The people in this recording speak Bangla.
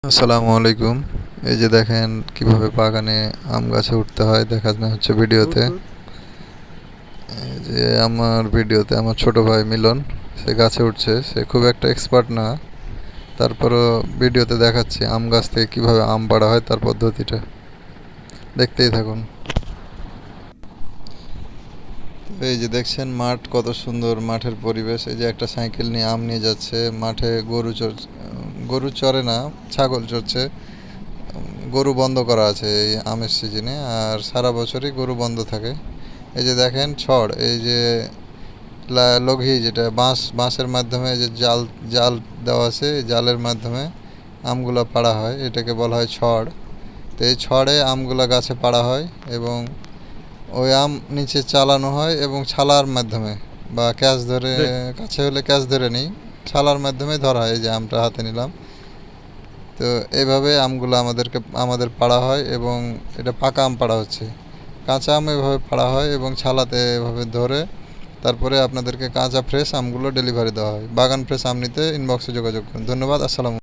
আসসালামু আলাইকুম। এই যে দেখেন কিভাবে বাগানে আম গাছে উঠতে হয় দেখানো হচ্ছে ভিডিওতে। এই যে আমার ভিডিওতে আমার ছোট ভাই মিলন, সে গাছে উঠছে। সে খুব একটা এক্সপার্ট না, তারপরও ভিডিওতে দেখাচ্ছি আম গাছ থেকে কিভাবে আম পাড়া হয় তার পদ্ধতিটা। দেখতেই থাকুন। এই যে দেখছেন মাঠ, কত সুন্দর মাঠের পরিবেশ। এই যে একটা সাইকেল নিয়ে আম নিয়ে যাচ্ছে মাঠে। গরু চড়ে না, ছাগল চড়ছে। গরু বন্ধ করা আছে এই আমের সিজনে, আর সারা বছরই গরু বন্ধ থাকে। এই যে দেখেন ছড়, এই যে লঘি, যেটা বাঁশের মাধ্যমে যে জাল জাল দেওয়া আছে, এই জালের মাধ্যমে আমগুলা পাড়া হয়, এটাকে বলা হয় ছড়। তো এই ছড়ে আমগুলা গাছে পাড়া হয় এবং ওই আম নিচে চালানো হয় এবং ছালার মাধ্যমে বা ক্যাচ ধরে, কাছে হলে ক্যাচ ধরে নিই, ছালার মাধ্যমে ধরা হয়। এই যে আমটা হাতে নিলাম। তো এইভাবে আমগুলো আমাদের পাড়া হয় এবং এটা পাকা আম পাড়া হচ্ছে। কাঁচা আম এভাবে পাড়া হয় এবং ছালাতে এভাবে ধরে তারপরে আপনাদেরকে কাঁচা ফ্রেশ আমগুলো ডেলিভারি দেওয়া হয়। বাগান ফ্রেশ আম নিতে ইনবক্সে যোগাযোগ করুন। ধন্যবাদ। আসসালামু